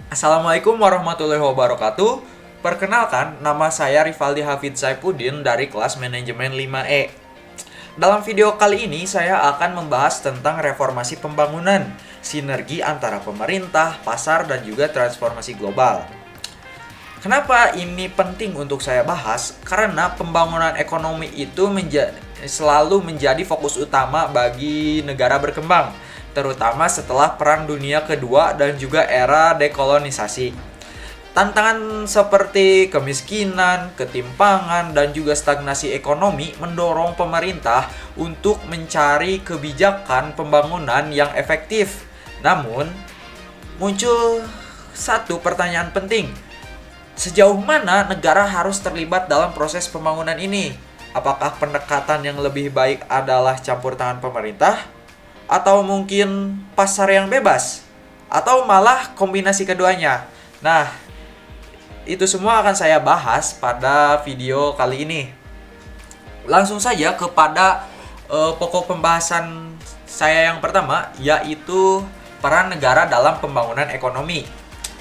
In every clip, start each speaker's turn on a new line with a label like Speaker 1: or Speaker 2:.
Speaker 1: Assalamualaikum warahmatullahi wabarakatuh. Perkenalkan, nama saya Rivaldi Hafid Saifuddin dari kelas manajemen 5E. Dalam video kali ini saya akan membahas tentang reformasi pembangunan, sinergi antara pemerintah, pasar, dan juga transformasi global. Kenapa ini penting untuk saya bahas? Karena pembangunan ekonomi itu selalu menjadi fokus utama bagi negara berkembang, terutama setelah Perang Dunia Kedua dan juga era dekolonisasi. Tantangan seperti kemiskinan, ketimpangan, dan juga stagnasi ekonomi mendorong pemerintah untuk mencari kebijakan pembangunan yang efektif. Namun, muncul satu pertanyaan penting. Sejauh mana negara harus terlibat dalam proses pembangunan ini? Apakah pendekatan yang lebih baik adalah campur tangan pemerintah? Atau mungkin pasar yang bebas? Atau malah kombinasi keduanya? Nah, itu semua akan saya bahas pada video kali ini. Langsung saja kepada pokok pembahasan saya yang pertama, yaitu peran negara dalam pembangunan ekonomi.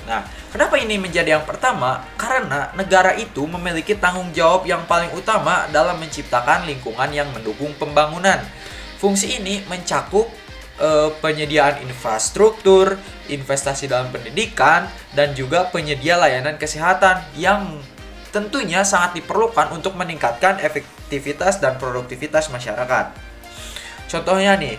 Speaker 1: Nah, kenapa ini menjadi yang pertama? Karena negara itu memiliki tanggung jawab yang paling utama dalam menciptakan lingkungan yang mendukung pembangunan. Fungsi ini mencakup penyediaan infrastruktur, investasi dalam pendidikan, dan juga penyedia layanan kesehatan yang tentunya sangat diperlukan untuk meningkatkan efektivitas dan produktivitas masyarakat. Contohnya nih,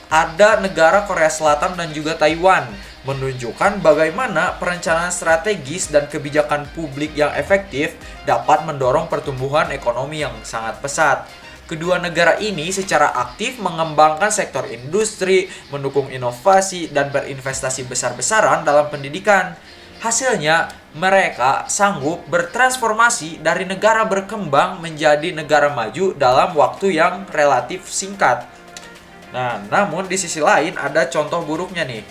Speaker 1: ada negara Korea Selatan dan juga Taiwan menunjukkan bagaimana perencanaan strategis dan kebijakan publik yang efektif dapat mendorong pertumbuhan ekonomi yang sangat pesat. Kedua negara ini secara aktif mengembangkan sektor industri, mendukung inovasi, dan berinvestasi besar-besaran dalam pendidikan. Hasilnya, mereka sanggup bertransformasi dari negara berkembang menjadi negara maju dalam waktu yang relatif singkat. Nah, namun di sisi lain ada contoh buruknya nih.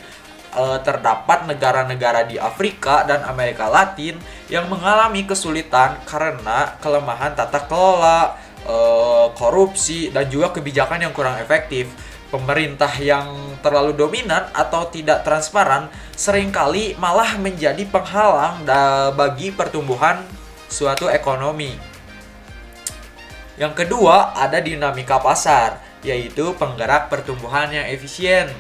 Speaker 1: Terdapat negara-negara di Afrika dan Amerika Latin yang mengalami kesulitan karena kelemahan tata kelola, korupsi, dan juga kebijakan yang kurang efektif. Pemerintah yang terlalu dominan atau tidak transparan seringkali malah menjadi penghalang bagi pertumbuhan suatu ekonomi. Yang kedua, ada dinamika pasar, yaitu penggerak pertumbuhan yang efisien.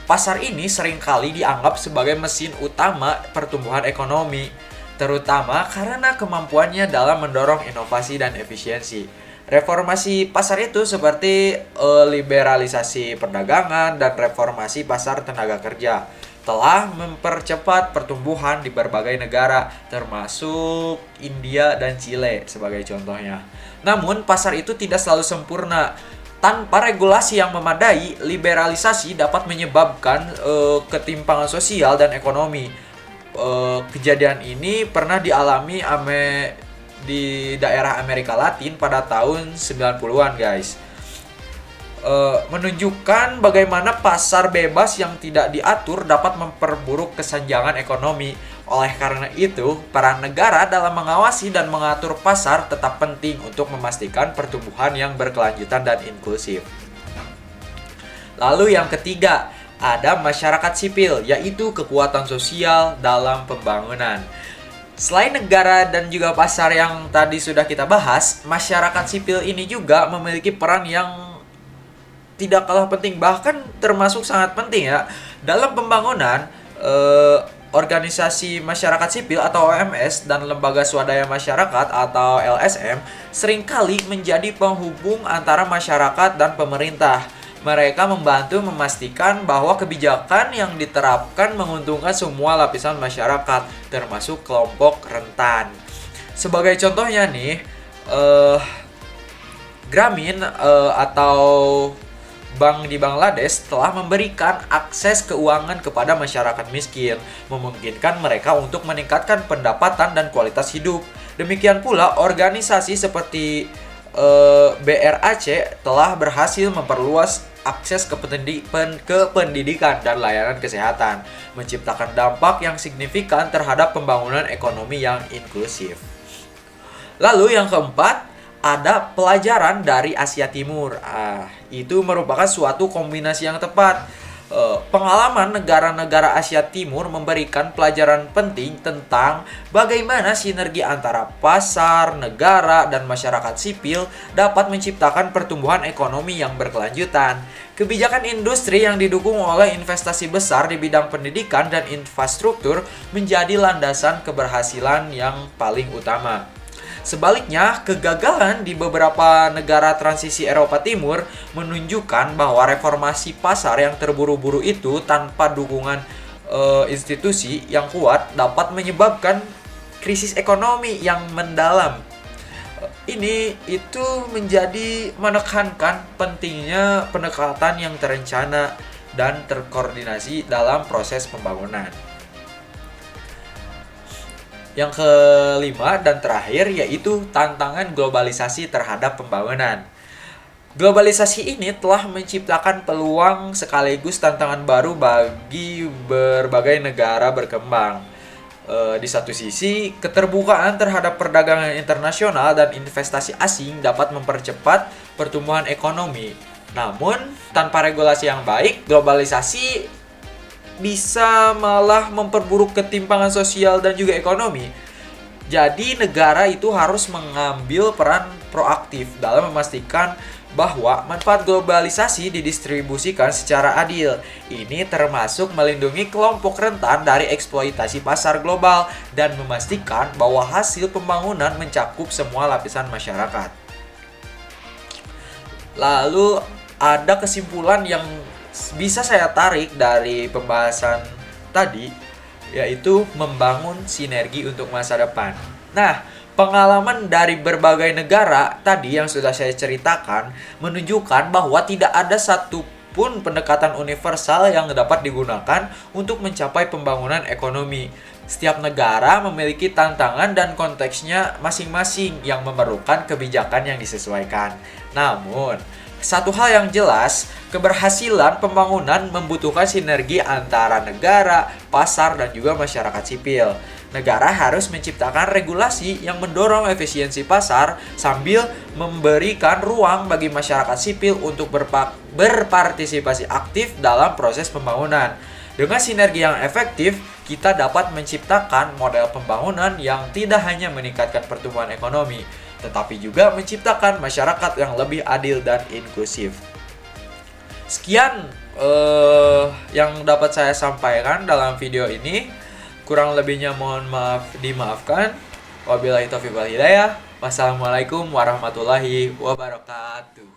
Speaker 1: Pasar ini seringkali dianggap sebagai mesin utama pertumbuhan ekonomi, terutama karena kemampuannya dalam mendorong inovasi dan efisiensi. Reformasi pasar itu seperti liberalisasi perdagangan dan reformasi pasar tenaga kerja telah mempercepat pertumbuhan di berbagai negara, termasuk India dan Chile sebagai contohnya. Namun, pasar itu tidak selalu sempurna. Tanpa regulasi yang memadai, liberalisasi dapat menyebabkan ketimpangan sosial dan ekonomi. Kejadian ini pernah dialami di daerah Amerika Latin pada tahun 90-an, guys. Menunjukkan bagaimana pasar bebas yang tidak diatur dapat memperburuk kesenjangan ekonomi. Oleh karena itu, peran negara dalam mengawasi dan mengatur pasar tetap penting untuk memastikan pertumbuhan yang berkelanjutan dan inklusif. Lalu yang ketiga, ada masyarakat sipil, yaitu kekuatan sosial dalam pembangunan. Selain negara dan juga pasar yang tadi sudah kita bahas, masyarakat sipil ini juga memiliki peran yang tidak kalah penting, bahkan termasuk sangat penting ya. Dalam pembangunan, organisasi masyarakat sipil atau OMS dan lembaga swadaya masyarakat atau LSM seringkali menjadi penghubung antara masyarakat dan pemerintah. Mereka membantu memastikan bahwa kebijakan yang diterapkan menguntungkan semua lapisan masyarakat, termasuk kelompok rentan. Sebagai contohnya nih, Grameen atau bank di Bangladesh telah memberikan akses keuangan kepada masyarakat miskin, memungkinkan mereka untuk meningkatkan pendapatan dan kualitas hidup. Demikian pula organisasi seperti BRAC telah berhasil memperluas akses ke pendidikan dan layanan kesehatan, menciptakan dampak yang signifikan terhadap pembangunan ekonomi yang inklusif. Lalu yang keempat, ada pelajaran dari Asia Timur. Itu merupakan suatu kombinasi yang tepat. Pengalaman negara-negara Asia Timur memberikan pelajaran penting tentang bagaimana sinergi antara pasar, negara, dan masyarakat sipil dapat menciptakan pertumbuhan ekonomi yang berkelanjutan. Kebijakan industri yang didukung oleh investasi besar di bidang pendidikan dan infrastruktur menjadi landasan keberhasilan yang paling utama. Sebaliknya, kegagalan di beberapa negara transisi Eropa Timur menunjukkan bahwa reformasi pasar yang terburu-buru itu tanpa dukungan institusi yang kuat dapat menyebabkan krisis ekonomi yang mendalam. Ini itu menjadi menekankan pentingnya pendekatan yang terencana dan terkoordinasi dalam proses pembangunan. Yang kelima dan terakhir yaitu tantangan globalisasi terhadap pembangunan. Globalisasi ini telah menciptakan peluang sekaligus tantangan baru bagi berbagai negara berkembang. Di satu sisi, keterbukaan terhadap perdagangan internasional dan investasi asing dapat mempercepat pertumbuhan ekonomi. Namun, tanpa regulasi yang baik, globalisasi bisa malah memperburuk ketimpangan sosial dan juga ekonomi. Jadi negara itu harus mengambil peran proaktif dalam memastikan bahwa manfaat globalisasi didistribusikan secara adil. Ini termasuk melindungi kelompok rentan dari eksploitasi pasar global dan memastikan bahwa hasil pembangunan mencakup semua lapisan masyarakat. Lalu ada kesimpulan yang bisa saya tarik dari pembahasan tadi, yaitu membangun sinergi untuk masa depan. Nah, pengalaman dari berbagai negara tadi yang sudah saya ceritakan menunjukkan bahwa tidak ada satupun pendekatan universal yang dapat digunakan untuk mencapai pembangunan ekonomi. Setiap negara memiliki tantangan dan konteksnya masing-masing yang memerlukan kebijakan yang disesuaikan. Namun, satu hal yang jelas, keberhasilan pembangunan membutuhkan sinergi antara negara, pasar, dan juga masyarakat sipil. Negara harus menciptakan regulasi yang mendorong efisiensi pasar sambil memberikan ruang bagi masyarakat sipil untuk berpartisipasi aktif dalam proses pembangunan. Dengan sinergi yang efektif, kita dapat menciptakan model pembangunan yang tidak hanya meningkatkan pertumbuhan ekonomi, tetapi juga menciptakan masyarakat yang lebih adil dan inklusif. Sekian yang dapat saya sampaikan dalam video ini. Kurang lebihnya mohon maaf dimaafkan. Wabillahi taufiq wal hidayah. Wassalamualaikum warahmatullahi wabarakatuh.